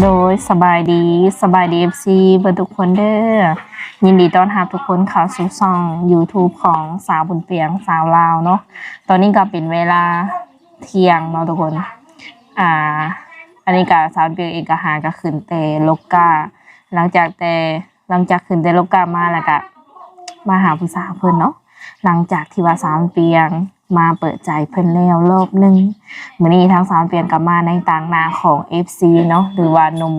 โดยสบายดีFC เบอร์ทุกคนเด้อยินดีต้อนรับทุกคนเข้าสู่ช่อง YouTube ของสาวบุญเปียงสาวลาวเนาะตอนนี้ก็เป็นเวลาเที่ยงเนาะทุกคนอ่าอันนี้ก็สาวบุญเปียงเองก็หาก็ขึ้นแต่โลกาหลังจากขึ้นแต่โลกามาแล้วก็มาหาผู้สาวเพิ่นเนาะหลังจากที่ว่าสาวบุญเปียงมาเปิดใจเพิ่นแล้วรอบนึงมื้อนี้ทางสาวบุญเปียงก็มาในต่างหน้าของ FC เนาะหรือว่าหนุ่ม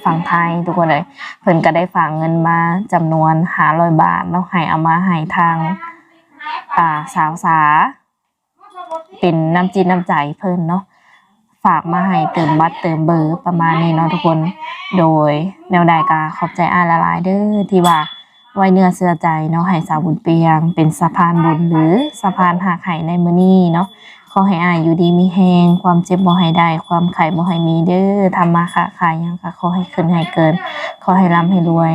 ฝั่งไทยทุกคนเลยเพิ่นก็ได้ฝากเงินมาจำนวน500 บาทเนาะให้เอามาให้ทางสาวสาเป็นน้ำจิตน้ำใจเพิ่นเนาะฝากมาให้เติมบัตรเติมเบอร์ประมาณนี้เนาะทุกคนโดยแนวใดก็ขอบใจอ้ายละลายเด้อที่ว่าไว้เนื้อเชื่อใจเนาะให้สาวบุญเปียงเป็นสะพานบุญหรือสะพานหักให้ในมื้อนี้เนาะขอให้อ้ายอยู่ดีมีแฮงความเจ็บบ่ให้ได้ความไข้บ่ให้มีเด้อทำมาค้าขายหยังก็ขอให้ขึ้นให้เกินขอให้ร่ำให้รวย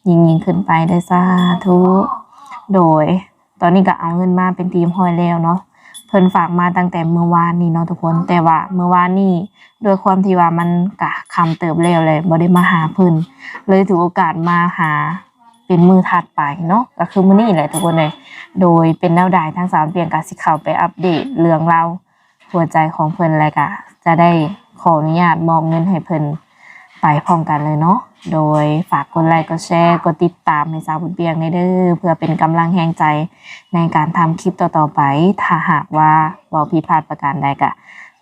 ยิ่งขึ้นไปเด้อสาธุโดยตอนนี้ก็เอาเงินมาเป็นทีมห้อยแล้วเนาะเพิ่นฝากมาตั้งแต่เมื่อวานนี้เนาะทุกคนแต่ว่าเมื่อวานนี้ด้วยความที่ว่ามันก็ค่ำเติบแล้วเลยบ่ได้มาหาเพิ่นเลยถือโอกาสมาหาเป็นมื้อถัดไปเนาะก็คือมื้อนี้แหละทุกคนเลยโดยเป็นแนวใดทางสามเปียงก็สิเข้าไปอัปเดตเรื่องราวหัวใจของเพิ่นแล้วก็จะได้ขออนุญาตมอบเงินให้เพิ่นไปพร้อมกันเลยเนาะโดยฝากกดไลค์กดแชร์กดติดตามให้สาวบุญเปียงเด้อเพื่อเป็นกำลังแรงใจในการทำคลิปต่อๆไปถ้าหากว่าเว้าผิดพลาดประการใดก็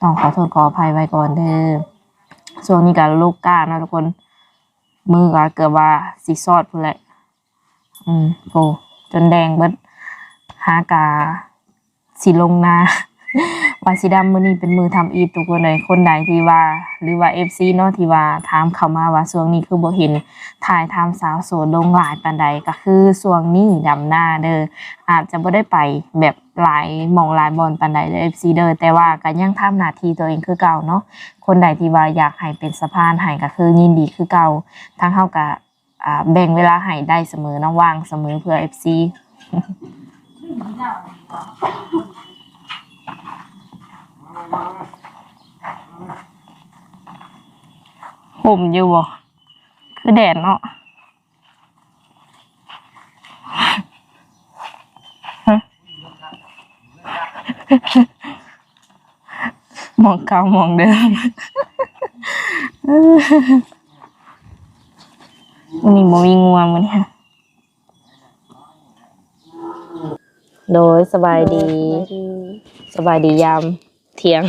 ต้องขอโทษขออภัยไว้ก่อนเด้อช่วงนี้ก็ลูกก้าเนาะทุกคนมือก็เกือบว่าสิซอดพุ่นแหละโหจนแดงเบิดหากาสิลงนาว่าสิดำมื้อนี้เป็นมือทำอีทุกคนเลยคนใดที่ว่าหรือว่า FC เนาะที่ว่าถามเข้ามาว่าช่วงนี้คือบ่เห็นถ่ายทำสาวโสดลงหลายปานใดก็คือช่วงนี้ดำหน้าเด้ออาจจะบ่ได้ไปแบบหลายหม้องหลายบ่อนปานใดเด้อ FC เด้อแต่ว่าก็ยังทำหน้าที่ตัวเองคือเก่าเนาะคนใดที่ว่าอยากให้เป็นสะพานให้ก็คือยินดีคือเก่าทางเฮาก็แบ่งเวลาให้ได้เสมอเนาะว่างเสมอเพื่อ FC ห่มอยู่บ่คือแดดเนาะมองเก่ามองเดิมวันนี้บ่มีงัวมื้อนี้โดยสบายดียามเที่ยง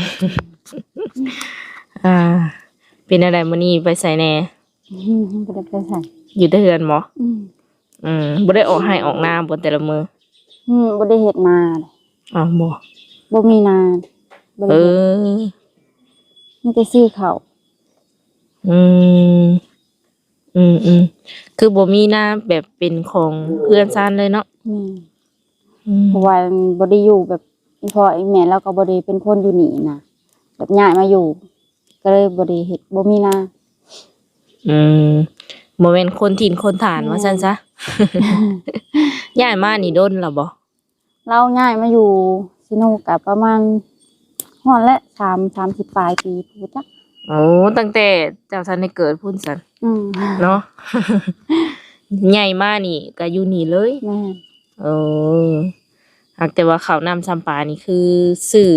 เป็นอะไรมื้อนี้ไปไสแน่บ่ได้ไปไสอยู่แต่เฮือนบ่บ่ได้ออกให้ออกนาบ่แต่ละมื้อบ่ได้เฮ็ดนาอ้าวบ่มีนาบ่ได้มีแต่ซื้อข้าวคือบ่มีนาแบบเป็นของเพื่อนซ่านเลยเนาะเพราะว่าบ่ได้อยู่แบบอีพ่ออีแม่เราก็บ่ได้เป็นคนอยู่นี่นะแบบย้ายมาอยู่ก็เลยบ่ได้เฮ็ดบ่มีนาบ่แม่นคนถิ่นคนฐานว่าซั่นซะย้ายมานี่ดนแล้วบ่เราย้ายมาอยู่ซิโนก็ประมาณฮอดและ30ปลายปีพู้นจักโอ้ตั้งแต่เจ้าท่านได้เกิดพุ่นซั่นเนาะใหญ่มานี่ก็อยู่นี่เลยแม่หากแต่ว่าข้าวน้ำซ้ำปลานี่คือซื้อ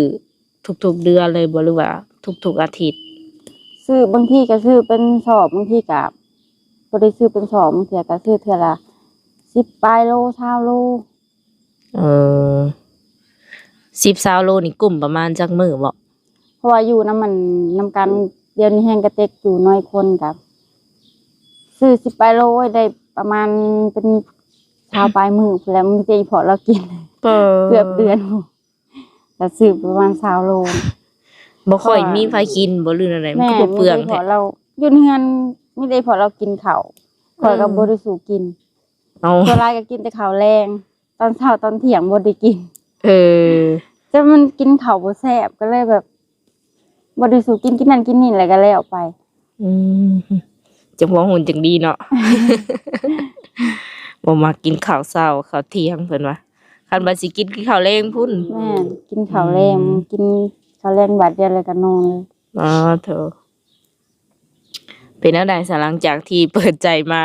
ทุกๆเดือนเลยบ่หรือว่าทุกๆอาทิตย์ซื้อบางทีก็ซื้อเป็นสอบบางทีก็บ่ได้ซื้อเป็นสอบบางเทื่อก็ซื้อเทื่อละ10ปลายโล20โล10-20โลนี่กุ้มประมาณจักมื้อบ่เพราะว่าอยู่นำกันเดี๋ยวนี้แฮงกระเต็กอยู่น้อยคนกับซื้อ10ปลายโลได้ประมาณเป็น20ปลายมื้อพุ่นแหล้วมีแต่อีพอเรากินเกือบเดือนแต่ซื้อประมาณ20โลบ่ค่อยมีไผกินบ่หรืออะไรมันก็บ่เปลืองแท้เราอยู่เฮือนมีแต่พอเรากินข้าวข้อยก็บ่ได้สู่กินส่วนหลายก็กินแต่ข้าวแรงตอนเช้าตอนเที่ยงบ่ได้กินแต่มันกินข้าวบ่แซ่บก็เลยแบบบ่ได้สู่กินนั่นกินนี่แล้วก็แล้วไปจังว่าหุ่นจังดีเนาะบ่มากินข้าวเช้าข้าวเที่ยงเพิ่นว่าคันว่าสิกินข้าวแรงพุ่นแม่นกินข้าวแรงกินข้าวแรงบาดเดียวเลยก็นอนเลยเถอะ เป็นจั่งใดซะหลังจากที่เปิดใจมา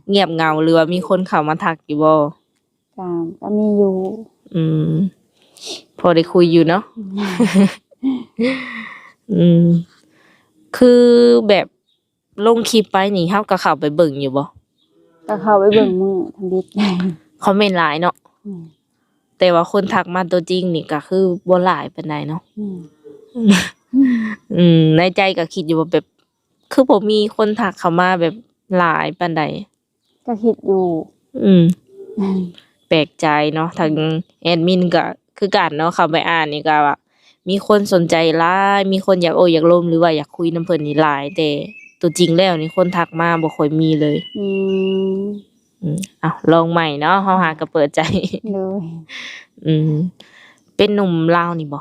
เงียบเหงาหรือว่ามีคนเข้ามาทักอยู่บ่ ก็มีอยู่ อืมพอได้คุยอยู่เนาะ อืมคือแบบลงคลิปไปนี่เฮาก็เข้าไปเบิ่งอยู่บ่ ก็เข้าไปเบิ่งมือทำบิด คอมเมนต์หลายเนาะ อืม แต่ว่าคนทักมาตัวจริงนี่ก็คือบ่หลายปานใดเนาะ อืม ในใจก็คิดอยู่ว่าแบบ คือบ่มีคนทักเข้ามาแบบหลายปานใด ก็คิดอยู่ อืม แปลกใจเนาะทางแอดมินก็คือกันเนาะเข้าไปอ่านนี่ก็ว่ามีคนสนใจหลายมีคนอยากโอ้อยากร่มหรือว่าอยากคุยนำเพิ่นนี่หลาย แต่ตัวจริงแล้วนี่คนทักมาบ่ค่อยมีเลย อืม อ้าวลองใหม่เนาะเฮาหาก็เปิดใจ เลย อืมเป็นหนุ่มลาวนี่บ่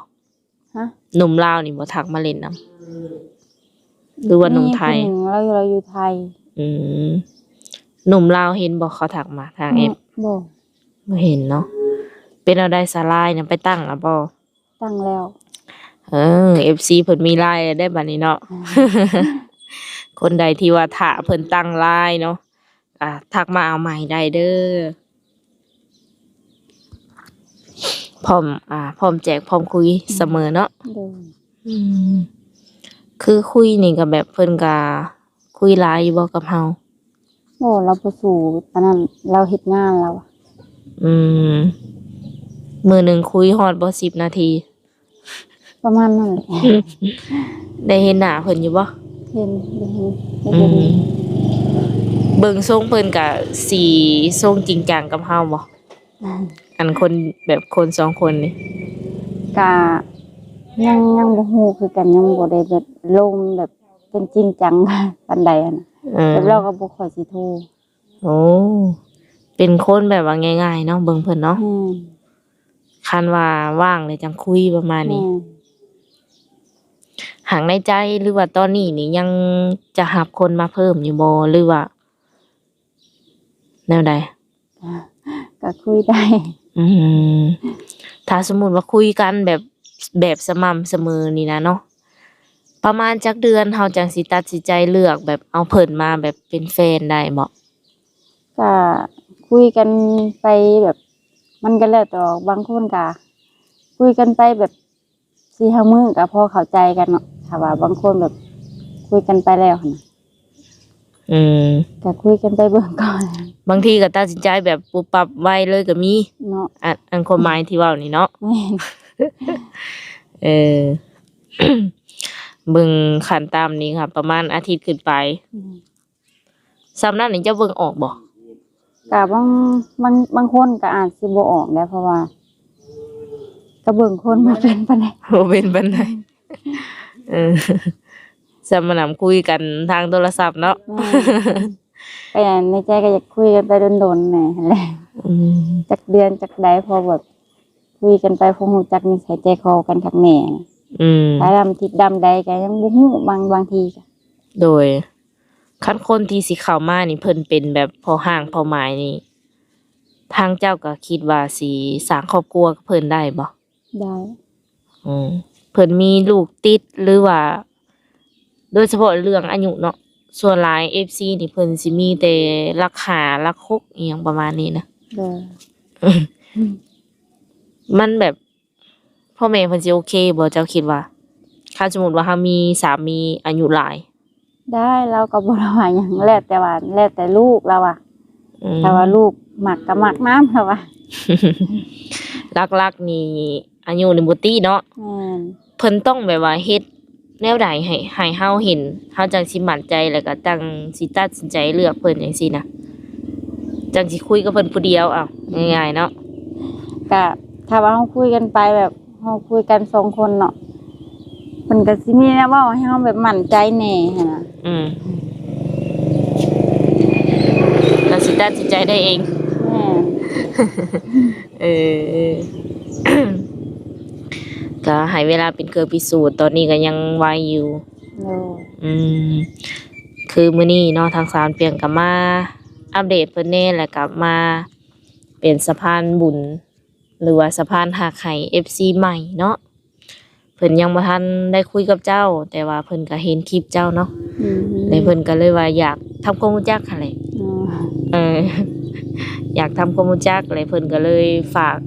ฮะ หนุ่มลาวนี่บ่ทักมาเล่นนำหรือว่าหนุ่มไทย มีผู้หนึ่งเราอยู่ไทย อืมหนุ่มลาวเห็นบ่เขาทักมาทางแอป บ่ บ่เห็นเนาะเป็นเอาได้สลายนํไปตั้งอ่ะบ่ ตั้งแล้ว FC เพิ่นมีไลน์ได้บัดนี้เนาะ คนใดที่ว่าถ้าเพิ่นตั้งไลน์เนาะทักมาเอาใหม่ได้เด้อพร้อมพร้อมแจกพร้อมคุยเสมอเนาะ เลย อืมคือคุยนี่ก็แบบเพิ่นก็คุยหลายอยู่บ่กับเฮา โอ้เราบ่สู่ปานนั้นเราเฮ็ดงานแล้วอะ อืมมื้อหนึงคุยฮอดบ่10 นาที ประมาณนั้นแหละ ได้เห็นหน้าเพิ่นอยู่บ่ เห็นได้เห็นได้ อื เห็น มเบิ่งทรงเพิ่นก็สิทรงจริงจังกับเฮาบ่อันคนแบบคนสองคนนี่ ก็ยังบ่ฮู้คือกันยังบ่ได้แบบลงแบบเป็นจริงจัง ปานใดอะนะ แต่เราก็บ่ค่อยสิโทร โอ้เป็นคนแบบว่าง่ายๆเนาะเบิ่งเพิ่นเนาะ แม่ คันว่าว่างเลยจังคุยประมาณ แม่ นี้หางในใจหรือว่าตอนนี้นี่ยังจะหับคนมาเพิ่มอยู่บ่หรือว่าแนวใด ก็คุยได้ อืมถ้าสมมุติว่าคุยกันแบบสม่ำเสมอนี่นะเนาะประมาณจักเดือนเฮาจังสิตัดสินใจเลือกแบบเอาเพิ่นมาแบบเป็นแฟนได้บ่ ก็คุยกันไปแบบ มันก็แล้วแต่บางคนก็คุยกันไปแบบ4-5 มื้อก็พอเข้าใจกันเนาะถ้าว่าบางคนแบบ คุยกันไปแล้วหั่นน่ะ อืม ก็คุยกันไปเบิ่งก่อน บางทีก็ตัดสินใจแบบปุบปับไวเลยก็มี เนาะ อันความหมายที่เว้านี่เนาะ แม่น เออ เบิ่งขั้นตามนี้ค่ะ ประมาณอาทิตย์ขึ้นไปสำนั้นนี่จะเบิ่งออกบ่ ก็บางคนก็อาจสิบ่ออกได้เพราะว่าก็เบิ่งคนบ่เป็นปานใด บ่เป็นปานใดเออสำนำคุยกันทางโทรศัพท์เนาะ แม่นก็ในใจก็อยากคุยกันไปโดนๆแหน่หั่นแหละ อืม จักเดือนจักใดพอแบบคุยกันไปพอฮู้จักนิสัยใจคอกันคักแหน่นะ อืม ถ้าดำทิศดำใดก็ยังบ่ฮู้บางทีก็ โดยคันคนที่สิเข้ามานี่เพิ่นเป็นแบบพอห้างพอหมายนี่ทางเจ้าก็คิดว่าสิสร้างครอบครัวกับเพิ่นได้บ่ ได้ อืมเพิ่นมีลูกติดหรือว่า โดยเฉพาะเรื่องอายุเนาะส่วนหลาย FC นี่เพิ่นสิมีแต่รัก5รัก6อีหยังประมาณนี้นะ เด้อ มันแบบพ่อแม่เพิ่นสิโอเคบ่เจ้าคิดว่าถ้าสมมุติว่าเฮามีสามีอายุหลาย ได้เราก็บ่ได้ว่าหยังแล้วแต่ลูกเราอะ อืม ถ้าว่าลูกมักก็มักน้ำเราอะ ลักๆนี่อายุนี่บ่ติเนาะ แม่น เพิ่นต้องแบบว่าเฮ็ดแนวใดให้เฮาเห็นเฮาจังสิมั่นใจแล้วก็จังสิตัดสินใจเลือกเพิ่นจังซี่นะจังสิคุยกับเพิ่นผู้เดียวอ้าวง่ายๆเนาะ ก็ถ้าว่าเราคุยกันไปแบบเราคุยกัน2 คนเนาะเพิ่นก็สิมีแนวเว้าให้เราแบบมั่นใจแหน่หั่นน่ะ อืมแล้วสิตัดสินใจได้เอง แม่น เออ ก็ให้เวลาเป็นเครื่องพิสูจน์ตอนนี้ก็ยังไวอยู่ โอ้ อืม คือมื้อนี้เนาะทางสารเปลี่ยนกลับมาอัปเดตเพิ่นแน่แล้วกลับมาเป็นสะพานบุญ หรือว่าสะพานหักให้ FC ใหม่เนาะเพิ่นยังบ่ทันได้คุยกับเจ้า แต่ว่าเพิ่นก็เห็นคลิปเจ้าเนาะ อืม ในเพิ่นก็เลยว่าอยากทำความรู้จักหั่นแหละ อ๋อ เออ อยากทำความรู้จักเลยเพิ่นก็เลยฝาก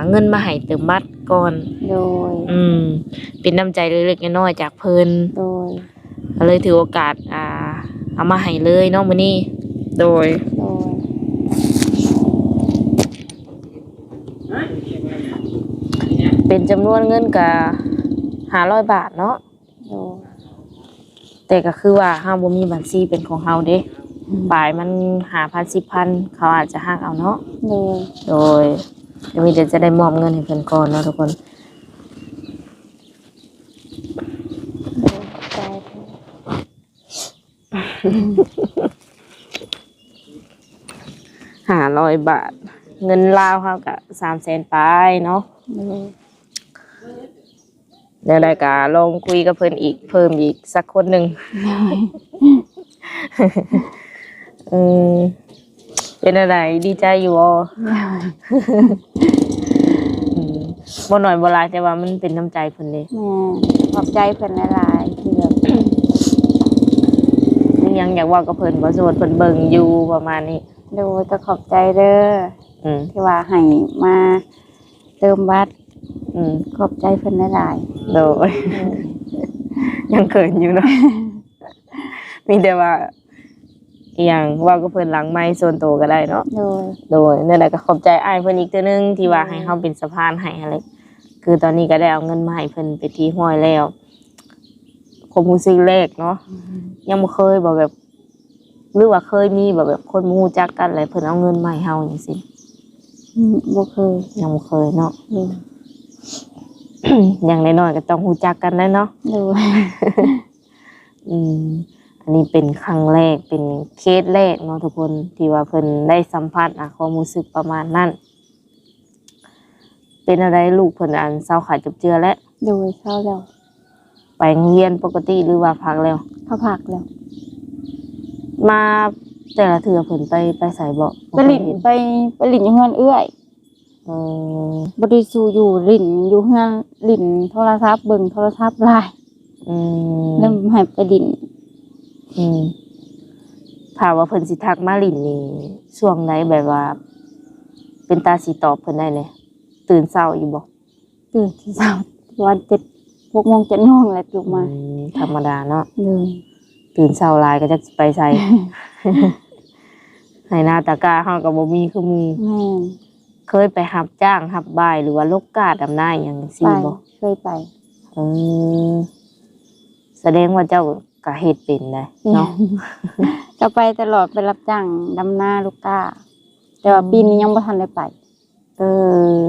เงินมาให้เติมบัตรก่อน โดย เป็นน้ำใจเล็กๆน้อยๆจากเพิ่น โดย ก็เลยถือโอกาสเอามาให้เลยเนาะมื้อนี้โดย โดย เป็นจำนวนเงินก็500 บาทเนาะ โดย แต่ก็คือว่าเฮาบ่มีบัญชีเป็นของเฮาเด้ปลายมัน5,000 10,000เขาอาจจะหักเอาเนาะ โดย โดยจะมีแต่จะได้มอบเงินให้เพิ่นก่อนเนาะทุกคน ใจ 500 บาท เงินลาวเฮาก็300,000ปลายเนาะ โดย เดี๋ยวได้ก็ลองคุยกับเพิ่นอีกเพิ่มอีกสักคนหนึง เป็นอะไรดีใจอยู่บ่บ่น้อยบ่หลายแต่ว่ามันเป็นน้ำใจเพิ่นเด้ แม่ขอบใจเพิ่นหลายๆที่แบบ ยังอยากเว้ากับเพิ่นบ่สมมุติเพิ่นเบิ่งอยู่ประมาณนี้ โดยก็ขอบใจเด้อที่ว่าให้มาเติมบัตรขอบใจเพิ่นหลาย โดย ยังเขินอยู่เนาะ มีแต่ว่าอีหยังเว้ากับเพิ่นหลังไมค์ส่วนตัวก็ได้เนาะ ๆโดย โดยนั่นแหละก็ขอบใจอ้ายเพิ่นอีกเทื่อนึงที่ว่าให้เฮาเป็นสะพานให้อะไรคือตอนนี้ก็ได้เอาเงินมาให้เพิ่นไปที่ห้อยแล้วความรู้สึกแรกเนาะยังบ่เคยบอกแบบหรือว่าเคยมีแบบคนบ่รู้จักกันอะไรเพิ่นเอาเงินมาให้เฮาจังซี่ บ่เคย ยังบ่เคยเนาะ โดย อย่างน้อยๆก็ต้องรู้จักกันได้เนาะ โดย อันนี้เป็นครั้งแรกเป็นเคสแรกเนาะทุกคนที่ว่าเพิ่นได้สัมผัสความรู้สึกประมาณนั้นเป็นอะไรลูกเพิ่นอันเศร้าขาดจุบเจือแล้ว โดยเข้าแล้ว ไปโรงเรียนปกติหรือว่าพักแล้ว เข้าพักแล้ว มาแต่ละเทื่อเพิ่นไปใส่บ่ ไปลิ้นไปลิ้นอยู่เฮือนเอื้อย เออ บ่ได้สู่อยู่ลิ้นอยู่เฮือนลิ้นโทรศัพท์เบิ่งโทรศัพท์หลาย แล้วให้ไปลิ้น ถ้าว่าเพิ่นสิทักมาลิ้นนี่ช่วงใดแบบว่า เป็นตาสิตอบเพิ่นได้เลยตื่นเช้าอยู่บ่ ตื่นเช้าวัน7 6 โมง 7 โมงแหละปลุกมา ธรรมดาเนาะ เลย ตื่นเช้าหลายก็จักสิไปใส่ ให้หน้าตากาเฮาก็บ่มีคือหมู่ แม่น เคยไปรับจ้างรับบ่ายหรือว่าลกกาดำนาอหย่าง ไป ซี่บ่ เคยไป เออแสดงว่าเจ้าก็เฮ็ดเป็นได้เนาะ ก็ไปตลอดไปรับจ้างดำนาลูกก้า แต่ว่าปีนี้ยังบ่ทันได้ไป เออ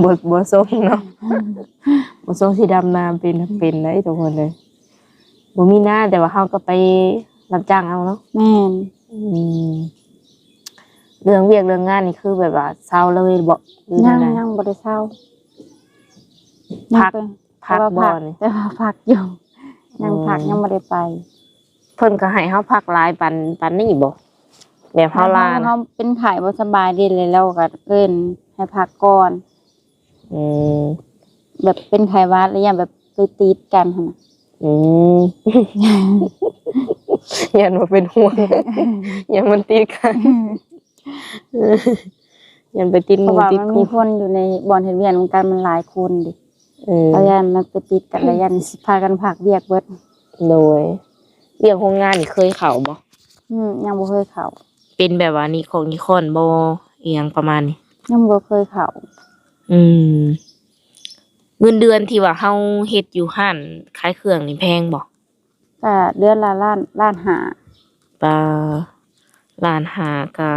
บ่ส่งเนาะ บ่ส่งสิดำนาเป็นได้ทุกคนเลยบ่มีหน้าแต่ว่าเฮาก็ไปรับจ้างเอาเนาะ แม่น อืมเรื่องเวียกเรื่องงานนี่คือแบบว่าเศร้าเลยบ่หรือ ยั จั่ ง งใด ยังบ่ได้เช้า พัก ยัง พัก แต่ บ่ ว่า นี่ แต่ว่าพักอยู่ยังพักยังบ่ได้ไป เพิ่นก็ให้เฮาพักหลายปันนี่บ่แบบเฮาลา เฮาเป็นไข้บ่สบายดีเลยแล้วก็เอิ้นให้พักก่อน อืม แบบเป็นไข้หวัดแล้วยังแบบไปติดกันหั่นน่ะ อืม ยันว่าเป็นห่วง ยันมันติดกันยันไปติดห เพ มู ราะว่า ติด มัน คุ มี ก คนอยู่ในบ่อนเฮ็ดเวียนเหมือนกันมันหลายคนดิ เออ แล้วยันมันไปติดกันแล้วยันสิพากันพักเวียกเบิด โดยเรียกโรงงานนี่เคยเข้าบ่ ยังบ่เคยเข้า เป็นแบบว่านิของนิคอนบ่อีหยังประมาณนี้ ยังบ่เคยเข้า อืมเงินเดือนที่ว่าเฮาเฮ็ดอยู่ห้านขายเครื่องนี่แพงบ่ ก็เดือนละล้านห้า ปลาล้านห้าก็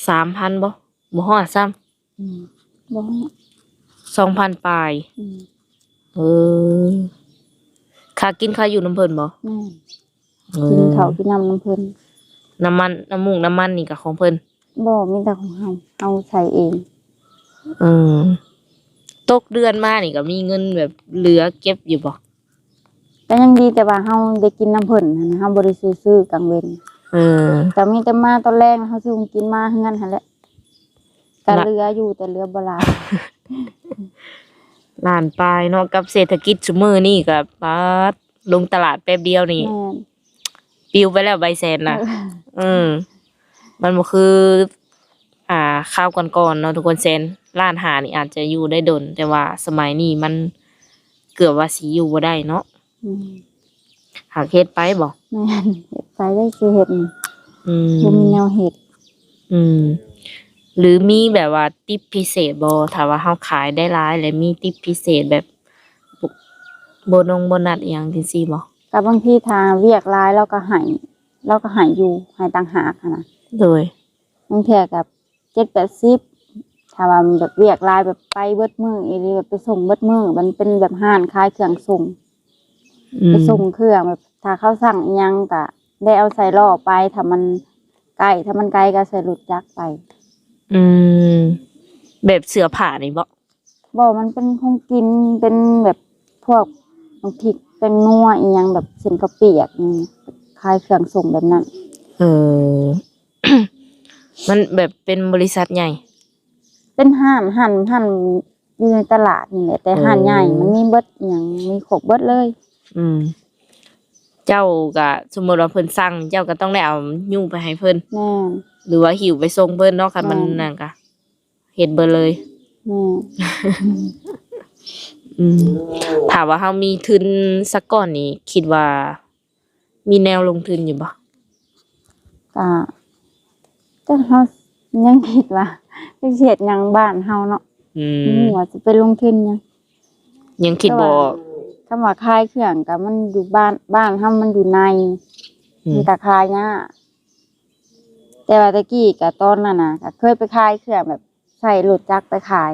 3,000บ่ฮอดซ้ำ บ่ 2,000ปลาย เออค่ากินค่าอยู่น้ำเพิ่นบ่ แม่ เอ กิน อ ข้าวกินน้ำเพิ่น น้ำมันนี่ก็ของเพิ่น บ่มีแต่ของเอาใช้เอง เออตกเดือนมานี่ก็มีเงินแบบเหลือเก็บอยู่บ่ ก็ยังดีแต่ว่าเฮาได้กินน้ำเพิ่นหั้นนะเฮาบ่ได้ซื้อกลางเว้น เออ แต่มีแต่มาตอนแรกเฮาซื้อของกินมาเฮือนหั่นแหละก็เหลืออยู่แต่เหลือบ่หลาย ล้านปลายเนาะกับเศรษฐกิจซุมื้อนี้ก็ปาด ลงตลาดแป๊บเดียวนี่ แม่น ปิวไปแล้วใบแสนน่ะ มันบ่คือ ข้าวก่อนๆเนาะทุกคนแสนร้านอาหารนี่อาจจะอยู่ได้ดน แต่ว่าสมัยนี้มันเกือบว่าสิอยู่บ่ได้เนาะ อืม หากเฮ็ดไปบ่ แม่นเฮ็ดไปได้สิเฮ็ด อืม บ่มีแนวเฮ็ด อืม หรือมีแบบว่าติปพิเศษบ่ถ้าว่าเฮาขายได้หลายแล้วมีติปพิเศษแบบโบนัสอีหยังจังซี่บ่ กับบางทีทาเวียกหลายเราก็ให้อยู่ให้ต่างหากหั้นน่ะ โดย บางเทื่อกับ7-80ถ้าว่าแบบเวียกหลายแบบไปเบิดมื้ออีหรือแบบไปส่งเบิดมื้อมันเป็นแบบห้านขายเครื่องส่ง ไปส่งเครื่องแบบถ้าเขาสั่งอิหยังก็ได้เอาใส่ล้อไปถ้ามันไกลก็ใส่รถจักรไป อืม แบบเสื้อผ้านี่บ่ บ่มันเป็นของกินเป็นแบบพวกน้ำพริกแป้งนัวอีหยังแบบเส้นกะเปียกขายเครื่องส่งแบบนั้น เออ มันแบบเป็นบริษัทใหญ่ เป็นห้านอยู่ในตลาดนี่แหละแต่ห้านใหญ่มันมีเบิดอิหยังมีครบเบิดเลย อืม เจ้าก็สมมติว่าเพิ่นสั่งเจ้าก็ต้องได้เอายู่ไปให้เพิ่น แม่น หรือว่าหิวไปส่งเพิ่นเนาะคันมันนั่นก็เฮ็ดเบิดเลย แม่น อืมถามว่าเฮามีทุนสักก้อนนี่คิดว่า มีแนวลงทุนอยู่บ่ ก็แต่เฮายังคิดว่าไปเฮ็ดหยังบ้านเฮาเนาะ อืม ว่าจะไปลงทุนหยัง ยังคิดบ่ คำว่าขายเครื่องก็มันอยู่บ้านเฮามันอยู่ใน อืม มีแต่ขายยากแต่ว่าตะกี้ก็ตอนนั้นน่ะก็เคยไปขายเครื่องแบบใส่รถจักรไปขาย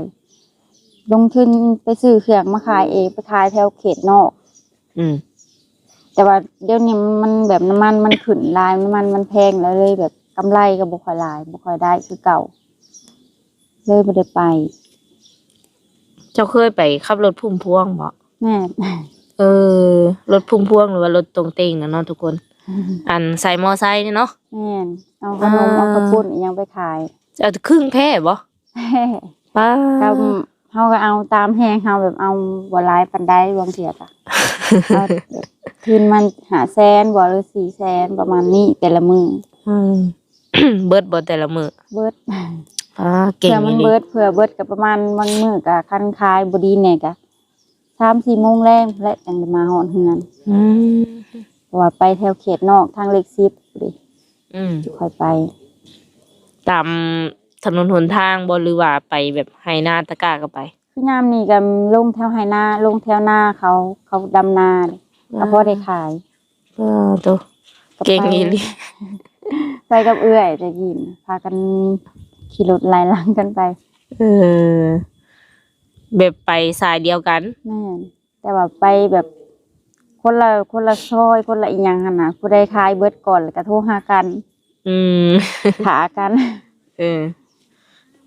ลงทุนไปซื้อเครื่องมาขายเองไปขายแถวเขตนอก อืม แต่ว่าเดี๋ยวนี้มันแบบน้ำมันมันขึ้นหลายน้ำมันมันแพงแล้วเลยแบบกำไรก็บ่ค่อยหลายบ่ค่อยได้คือเก่า เลยบ่ได้ไป เจ้าเคยไปขับรถพุ่มพวงบ่ แม่ เออ รถพุ่มพวงหรือว่ารถตรงเต็งนะเนาะทุกคน อันใส่มอไซค์นี่เนาะ แม่นเอาขนมเอาข้าวปุ้นอิหยังไปขาย จะเอาครึ่งแพ้บ่ป้า ก็เฮาก็เอาตามแฮงเฮาแบบเอาบ่หลายปานใดบางเที่ยก็เอาแบบคืนมัน500,000บ่หรือ400,000ประมาณนี้แต่ละมื้อ อืม เบิดบ่แต่ละมื้อ เบิด เก่ง เผื่อมัน อีหลี เบิดเผื่อเบิดก็ประมาณบางมื้อก็คันขายบ่ดีแน่ก็3-4โมงแลงและจังได้มาฮอดเฮือน อืม เพราะว่าไปแถวเขตนอกทางเลข10ดิ อืม ค่อยไป ตามถนนหนทางบ่หรือว่าไปแบบไห้นาตะกร้าก็ไป คือยามนี้ก็ลงแถวไหนาลงแถวนาเขาดำนาเด้ก็พอได้ขาย ตัว ก็ เก่งอีหลี ไปกับเอื้อยตะกี้น่ะพากันขี่รถไล่หลังกันไป เออ แบบไปสายเดียวกัน แม่นแต่ว่าไปแบบคนละซอยคนละอีหยังหั่นน่ะผู้ใดขายเบิดก่อนแล้วก็โทรหากัน อืม ถากัน เออ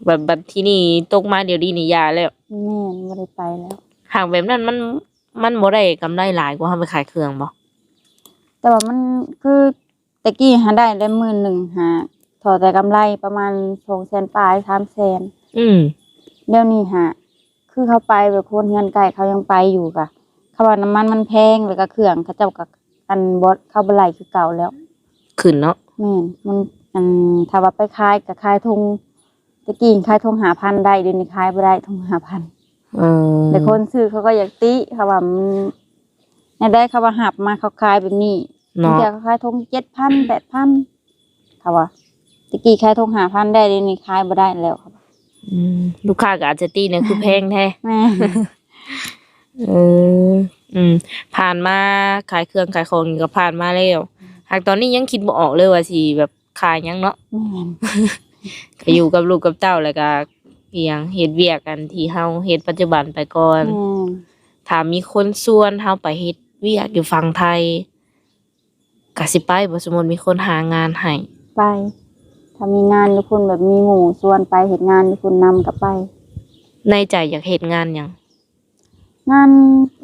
แบบที่นี่ตกมาเดี๋ยวนี้นี่ยาแล้ว แม่นบ่ได้ไปแล้ว หากแบบนั้นมันบ่ได้กำไรหลายกว่าเฮาไปขายเครื่องบ่ แต่ว่ามันคือตะกี้หาได้10,000หาถอแต่กำไรประมาณ200,000ปลาย300,000 อืม เดี๋ยวนี้คือเขาไปแบบคนเงินไก่เขายังไปอยู่กะเขาว่าน้ำมันมันแพงแล้วก็เครื่องเขาเจ้ากับอันบดเข้าบ่ไหลคือเก่าแล้ว ขึ้นเนาะ แม่นมันถ้าว่าไปขายก็ขายทงตะกี้ขายทง5,000ได้เดี๋ยวนี้ขายบ่ได้ทง5,000 เออ แต่คนซื้อเขาก็อยากติเขาว่ามันได้เขาว่าหับมาเขาขายแบบนี้ เนาะ เดี๋ยวเขาขายทง7,000 8,000เขาว่าตะกี้ขายทง5,000ได้เดี๋ยวนี้ขายบ่ได้แล้วครับ อืมลูกค้าก็อาจจะตีเนี่ยคือแพงแท้ แม่ เออ อืม ผ่านมาขายเครื่องขายของนี่ก็ผ่านมาแล้วหากตอนนี้ยังคิดบ่ออกเลยว่าสิแบบขายหยังเนาะ แม่น ก็อยู่กับลูกกับเต้าแล้วก็อีหยังเฮ็ดเวียกกันที่เฮาเฮ็ดปัจจุบันไปก่อน แม่น ถ้ามีคนชวนเฮาไปเฮ็ดเวียกอยู่ฝั่งไทยก็สิไปบ่สมมุติมีคนหางานให้ ไป ถ้ามีงานอยู่คุณแบบมีหมู่ชวนไปเห็นงานอยู่คุณนำกับไป ในใจอยากเฮ็ดงานหยัง งาน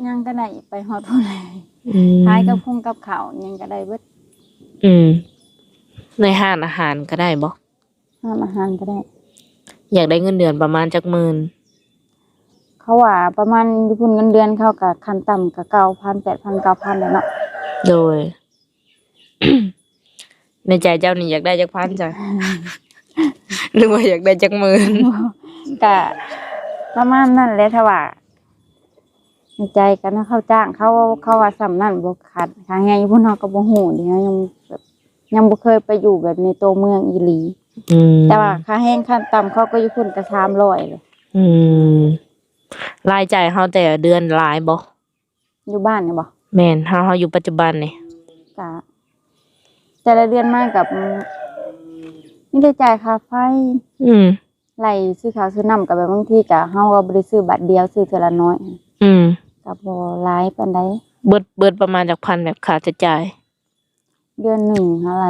ยังก็ได้ไปฮอดพุ่นเลย อืม ขายกับพุ่งกับข้าวยังก็ได้เบิด อืม ในห้านอาหารก็ได้บ่ ห้ามอาหารก็ได้ อยากได้เงินเดือนประมาณจักหมื่น เขาว่าประมาณอยู่พุ่นเงินเดือนเขากับขั้นต่ำกับ9,000 8,000 9,000แล้วเนาะ โดย ในใจเจ้านี่อยากได้จักพันจ้ะ หรือว่าอยากได้จักหมื่น ก็ประมาณนั้นแหละถ้าว่าในใจกันนะเขาจ้างเขาว่าสำนั่นบ่ขาดค่าแรงอยู่พุ่นเฮาก็บ่ฮู้เดี๋ยวยังแบบยังบ่เคยไปอยู่แบบในตัวเมืองอีหลี อืม แต่ว่าค่าแรงขั้นต่ำเขาก็อยู่พุ่นก็300เลย อืมรายจ่ายเฮาแต่ละเดือนหลายบ่ อยู่บ้านนี่บ่ แม่นเฮาอยู่ปัจจุบันนี่ ก็แต่ละเดือนมากับมีได้จ่ายค่าไฟ อืม ไหลซื้อข้าวซื้อน้ำกับแบบบางทีก็เฮาก็บ่ได้ซื้อบัตรเดียวซื้อเทื่อละน้อย อืม ก็บ่หลายปานใด เบิดประมาณจากพันแบบค่าใช้จ่าย เดือนหนึ่งอะไร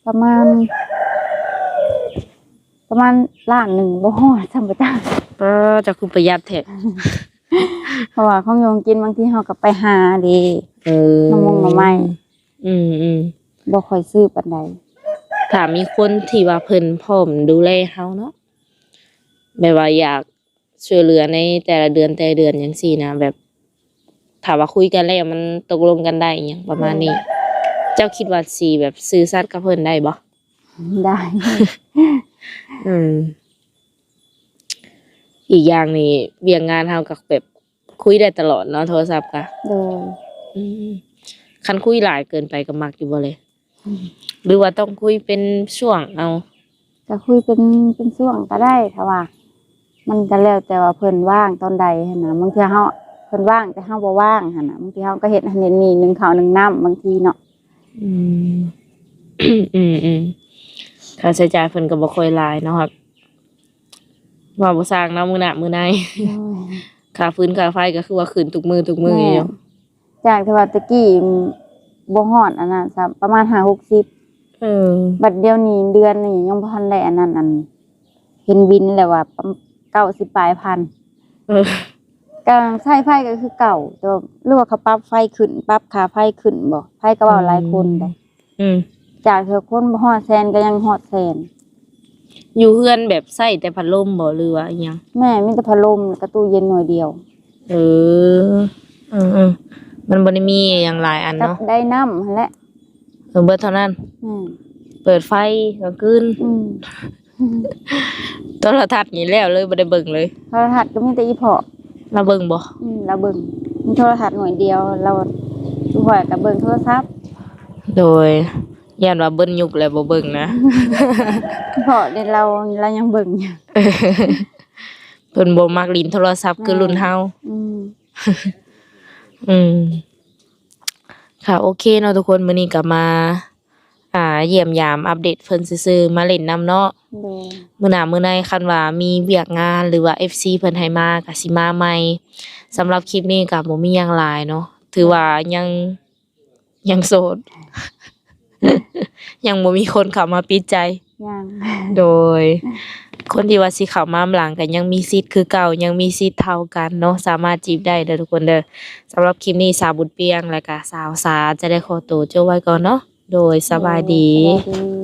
ประมาณล้านหนึ่งบ่ฮอดจำบ่ได้ จะคือประหยัดแท้ เพราะว่าของโยงกินบางทีเฮาก็ไปหาเด้ เออ น้ำมงน้ำไม้ อืมอืม บ่ค่อยซื้อปานใด ถ้ามีคนที่ว่าเพิ่นพร้อมดูแลเฮาเนาะแบบว่าอยากช่วยเหลือในแต่ละเดือนจังซี่นะแบบถ้าว่าคุยกันแล้วมันตกลงกันได้อิหยังประมาณนี้ เจ้าคิดว่าสิแบบซื่อสัตย์กับเพิ่นได้บ่ ได้ อืม อีกอย่างนี่เวียงงานเฮากับแบบคุยได้ตลอดเนาะโทรศัพท์กะ โดย อืมคันคุยหลายเกินไปก็มักอยู่บ่เลย หรือว่าต้องคุยเป็นช่วงเอา ก็คุยเป็นช่วงก็ได้ถ้าว่า มันก็แล้วแต่ว่าเพิ่นว่างตอนใดหั่นน่ะบางทีเฮาเพิ่นว่างแต่เฮาบ่ว่างหั่นน่ะบางทีเฮาก็เฮ็ดอันนี้นึ่งข้าวนึ่งน้ำบางทีเนาะ อืม อืมค่าใช้จ่ายเพิ่นก็บ่ค่อยหลายเนาะครับว่าบ่สร้างเนาะมื้อหน้ามื้อใน ค่าฟืนค่าไฟก็คือว่าขึ้นทุกมื้ออยู่ แม่จากที่ว่าตะกี้บ่ฮอดอันนั้นซ้ำประมาณ5-60 เออ บัดเดียวนี้เดือนนี้ยังบ่ทันได้อันนั้นอันเห็นวินแล้วว่า90ปลายพัน เออ ก็ใช้ไฟก็คือเก่าแต่ว่าหรือว่าเขาปรับไฟขึ้นปรับค่าไฟขึ้นบ่ไฟก็เว้าหลายคนได้ อืม จากเธอคนบ่ฮอดแสนก็ยังฮอดแสน อยู่เฮือนแบบใช้แต่พัดลมบ่หรือว่าอิหยัง แม่มีแต่พัดลมกับตู้เย็นหน่วยเดียว เออมันบ่ได้มีอย่างหลายอัน กับ เนาะ ได้น้ำหั่นแหละ เบิดเท่านั้น อืม เปิดไฟกลางคืน อืม โทรทัศน์นี่แล้วเลยบ่ได้เบิ่งเลย โทรทัศน์ก็มีแต่อีพอ เราเบิ่งบ่ เราเบิ่งมีโทรทัศน์หน่วยเดียวเราดูหอยกับเบิ่งโทรศัพท์ โดยย่านว่าเบิ่นยุคแล้วบ่เบิ่งนะ เพราะเดี๋ยวเรายังเบิ่งอยู่ เพิ่นบ่มักลิ้นโทรศัพท์คือรุ่นเฮา อืม อืม ค่ะโอเคเนาะทุกคนมื้อนี้ก็มา เยี่ยมยามอัปเดตเพิ่นซื่อๆมาเล่นนำเนาะ โดย มื้อหน้ามื้อในคันว่ามีเวียกงานหรือว่า FC เพิ่นให้มาก็สิมาใหม่สำหรับคลิปนี้ก็บ่มีหยังหลายเนาะถือว่ายังโสด ยังบ่มีคนเข้ามาปิดใจ ยัง โดย คนที่ว่าสิเข้ามาหลังก็ยังมีสิทธิ์คือเก่ายังมีสิทธิ์เท่ากันเนาะสามารถจีบได้เด้อทุกคนเด้อสำหรับคลิปนี้สาวบุญเปียงและก็สาวสาจะได้ขอตัวจบไว้ก่อนเนาะโดยสบายดี สบายดี